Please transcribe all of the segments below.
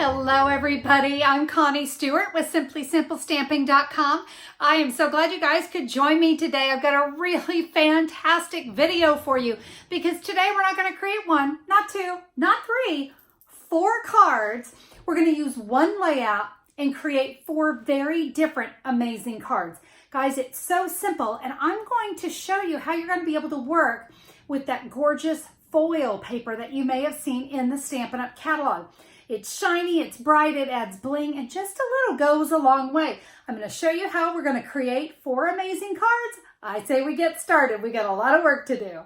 Hello everybody, I'm Connie Stewart with SimplySimpleStamping.com. I am so glad you guys could join me today. I've got a really fantastic video for you because today we're not going to create one, not two, not three, 4 cards. We're going to use one layout and create 4 very different amazing cards. Guys, it's so simple, and I'm going to show you how you're going to be able to work with that gorgeous foil paper that you may have seen in the Stampin' Up! Catalog. It's shiny, it's bright, it adds bling, and just a little goes a long way. I'm going to show you how we're going to create 4 amazing cards. I say we get started. We got a lot of work to do.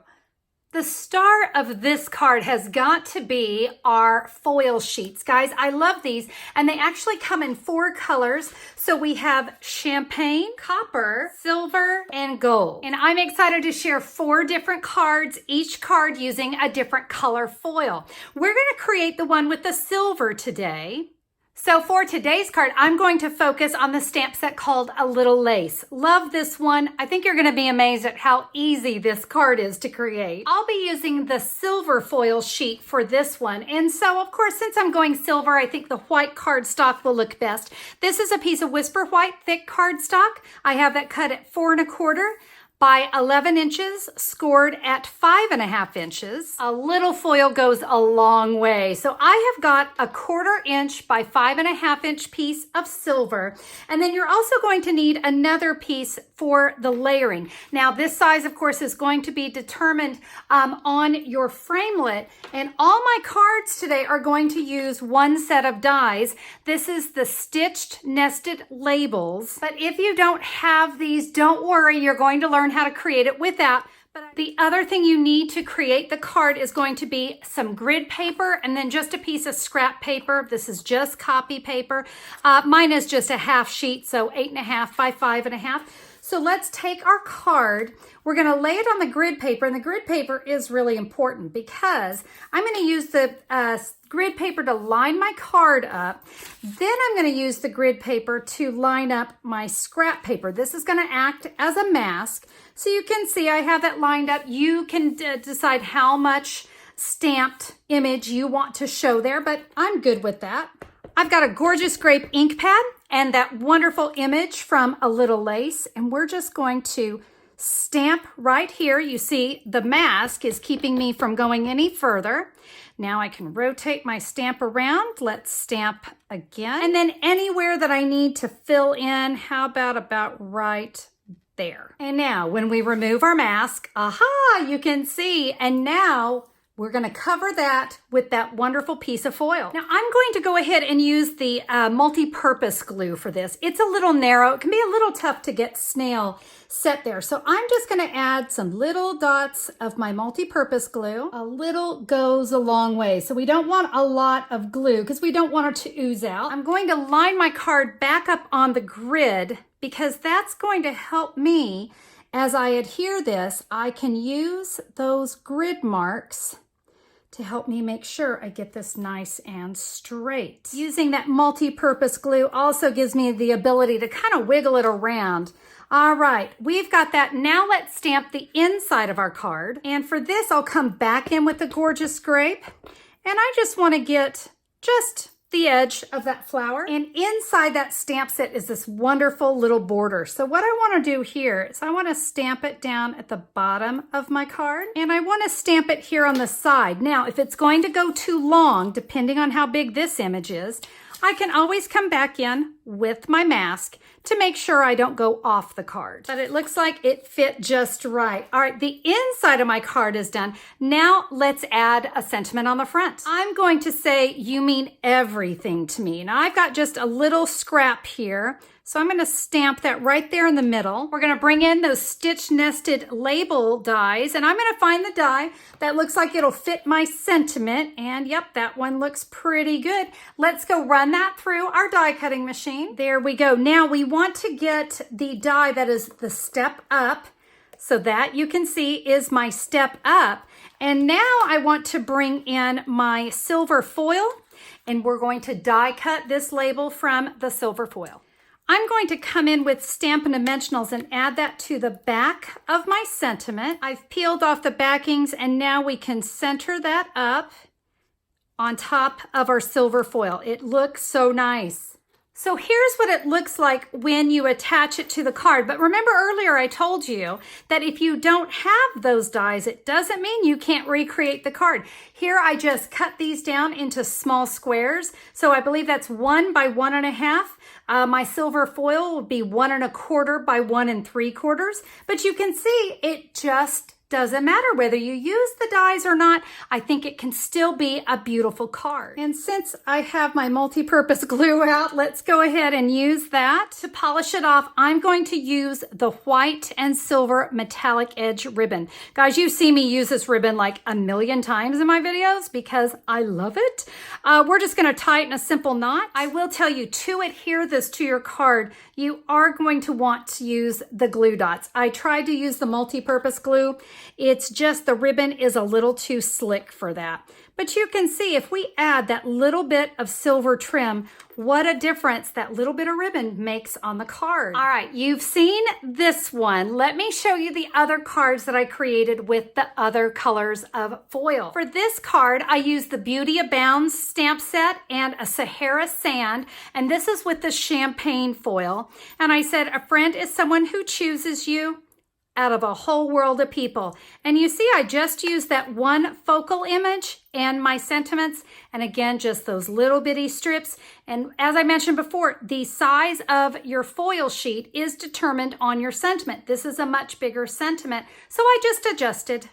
The star of this card has got to be our foil sheets. Guys, I love these, and they actually come in 4 colors. So we have champagne, copper, silver, and gold. And I'm excited to share 4 different cards, each card using a different color foil. We're going to create the one with the silver today. So for today's card, I'm going to focus on the stamp set called A Little Lace. Love this one. I think you're going to be amazed at how easy this card is to create. I'll be using the silver foil sheet for this one. And so, of course, since I'm going silver, I think the white cardstock will look best. This is a piece of Whisper White thick cardstock. I have that cut at 4 1/4 by 11 inches, scored at 5 1/2 inches. A little foil goes a long way. So I have got a 1/4 inch by 5 1/2 inch piece of silver. And then you're also going to need another piece for the layering. Now this size, of course, is going to be determined on your framelit. And all my cards today are going to use one set of dies. This is the stitched nested labels. But if you don't have these, don't worry, you're going to learn how to create it without. But the other thing you need to create the card is going to be some grid paper and then just a piece of scrap paper. This is just copy paper. Mine is just a half sheet, so 8 1/2 by 5 1/2. So let's take our card. We're going to lay it on the grid paper, and the grid paper is really important because I'm going to use the grid paper to line my card up. Then I'm going to use the grid paper to line up my scrap paper. This is going to act as a mask. So you can see I have that lined up. You can decide how much stamped image you want to show there, but I'm good with that. I've got a gorgeous grape ink pad and that wonderful image from A Little Lace, and we're just going to stamp right here. You see the mask is keeping me from going any further. Now I can rotate my stamp around. Let's stamp again. And then anywhere that I need to fill in, how about right there. And now when we remove our mask, aha, you can see, and now we're going to cover that with that wonderful piece of foil. Now I'm going to go ahead and use the multi-purpose glue for this. It's a little narrow. It can be a little tough to get snail set there. So I'm just going to add some little dots of my multi-purpose glue. A little goes a long way. So we don't want a lot of glue because we don't want it to ooze out. I'm going to line my card back up on the grid because that's going to help me as I adhere this. I can use those grid marks to help me make sure I get this nice and straight. Using that multi-purpose glue also gives me the ability to kind of wiggle it around. All right, we've got that. Now let's stamp the inside of our card. And for this, I'll come back in with the gorgeous grape. And I just want to get just the edge of that flower. And inside that stamp set is this wonderful little border. So what I want to do here is I want to stamp it down at the bottom of my card. And I want to stamp it here on the side. Now, if it's going to go too long, depending on how big this image is, I can always come back in with my mask to make sure I don't go off the card. But it looks like it fit just right. All right, the inside of my card is done. Now let's add a sentiment on the front. I'm going to say, "You mean everything to me." Now I've got just a little scrap here. So I'm going to stamp that right there in the middle. We're going to bring in those stitch nested label dies, and I'm going to find the die that looks like it'll fit my sentiment. And yep, that one looks pretty good. Let's go run that through our die cutting machine. There we go. Now we want to get the die that is the step up. So that you can see is my step up. And now I want to bring in my silver foil, and we're going to die cut this label from the silver foil. I'm going to come in with Stampin' Dimensionals and add that to the back of my sentiment. I've peeled off the backings, and now we can center that up on top of our silver foil. It looks so nice. So here's what it looks like when you attach it to the card. But remember earlier I told you that if you don't have those dies, it doesn't mean you can't recreate the card. Here I just cut these down into small squares. So I believe that's 1 by 1.5. My silver foil will be 1 1/4 by 1 3/4. But you can see it just doesn't matter whether you use the dies or not. I think it can still be a beautiful card. And since I have my multi-purpose glue out, let's go ahead and use that. To polish it off, I'm going to use the white and silver metallic edge ribbon. Guys, you see me use this ribbon like a million times in my videos because I love it. We're just gonna tie it in a simple knot. I will tell you, to adhere this to your card, you are going to want to use the glue dots. I tried to use the multi-purpose glue. It's just the ribbon is a little too slick for that. But you can see if we add that little bit of silver trim, what a difference that little bit of ribbon makes on the card. All right, you've seen this one. Let me show you the other cards that I created with the other colors of foil. For this card, I used the Beauty Abounds stamp set and a Sahara Sand, and this is with the champagne foil. And I said, a friend is someone who chooses you out of a whole world of people. And you see, I just used that one focal image and my sentiments, and again, just those little bitty strips. And as I mentioned before, the size of your foil sheet is determined on your sentiment. This is a much bigger sentiment, so I just adjusted.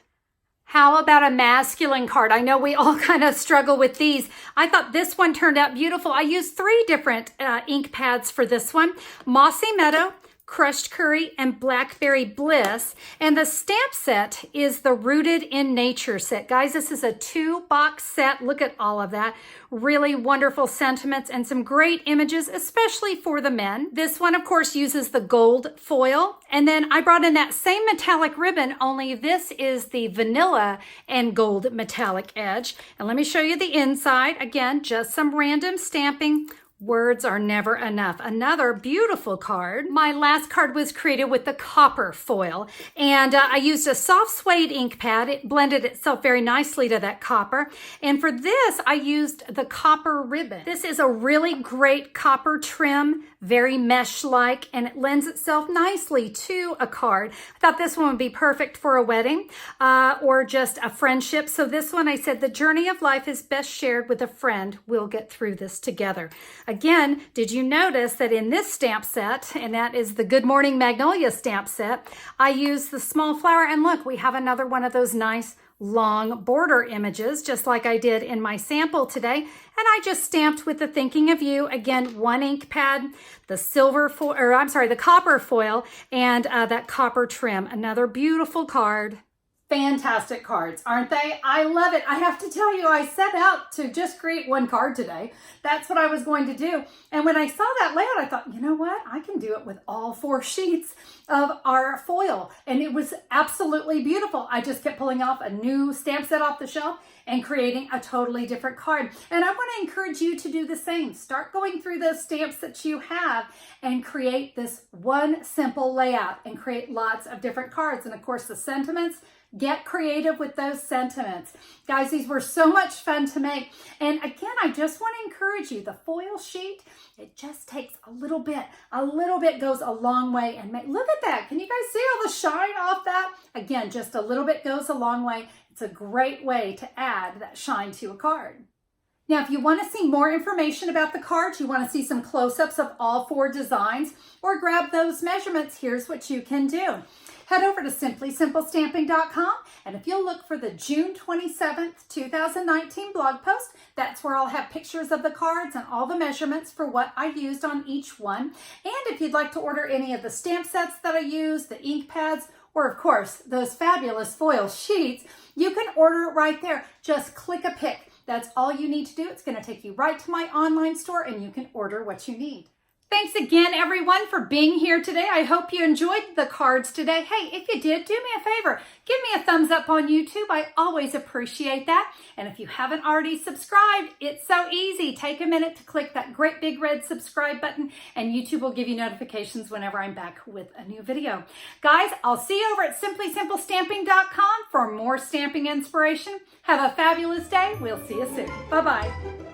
How about a masculine card? I know we all kind of struggle with these. I thought this one turned out beautiful. I used 3 different ink pads for this one. Mossy Meadow, Crushed Curry, and Blackberry Bliss. And the stamp set is the Rooted in Nature set. Guys, this is a 2-box set. Look at all of that. Really wonderful sentiments and some great images, especially for the men. This one, of course, uses the gold foil. And then I brought in that same metallic ribbon, only this is the vanilla and gold metallic edge. And let me show you the inside. Again, just some random stamping. Words are never enough. Another beautiful card. My last card was created with the copper foil, and I used a soft suede ink pad. It blended itself very nicely to that copper. And for this, I used the copper ribbon. This is a really great copper trim, very mesh-like, and it lends itself nicely to a card. I thought this one would be perfect for a wedding or just a friendship. So this one, I said, the journey of life is best shared with a friend. We'll get through this together. Again, did you notice that in this stamp set, and that is the Good Morning Magnolia stamp set, I used the small flower, and look, we have another one of those nice long border images, just like I did in my sample today. And I just stamped with the Thinking of You. Again, 1 ink pad, the the copper foil, and that copper trim. Another beautiful card. Fantastic cards, aren't they? I love it. I have to tell you, I set out to just create 1 card today. That's what I was going to do. And when I saw that layout, I thought, you know what? I can do it with all 4 sheets of our foil. And it was absolutely beautiful. I just kept pulling off a new stamp set off the shelf and creating a totally different card. And I want to encourage you to do the same. Start going through those stamps that you have and create this one simple layout and create lots of different cards. And of course, the sentiments, get creative with those sentiments. Guys, these were so much fun to make. And again, I just want to encourage you, the foil sheet, it just takes a little bit. A little bit goes a long way. And look at that. Can you guys see all the shine off that? Again, just a little bit goes a long way. It's a great way to add that shine to a card. Now, if you want to see more information about the cards, you want to see some close-ups of all 4 designs, or grab those measurements, here's what you can do. Head over to simplysimplestamping.com, and if you'll look for the June 27th, 2019 blog post, that's where I'll have pictures of the cards and all the measurements for what I used on each one. And if you'd like to order any of the stamp sets that I use, the ink pads, or of course, those fabulous foil sheets, you can order it right there. Just click a pic. That's all you need to do. It's going to take you right to my online store, and you can order what you need. Thanks again, everyone, for being here today. I hope you enjoyed the cards today. Hey, if you did, do me a favor. Give me a thumbs up on YouTube. I always appreciate that. And if you haven't already subscribed, it's so easy. Take a minute to click that great big red subscribe button, and YouTube will give you notifications whenever I'm back with a new video. Guys, I'll see you over at simplysimplestamping.com for more stamping inspiration. Have a fabulous day. We'll see you soon. Bye-bye.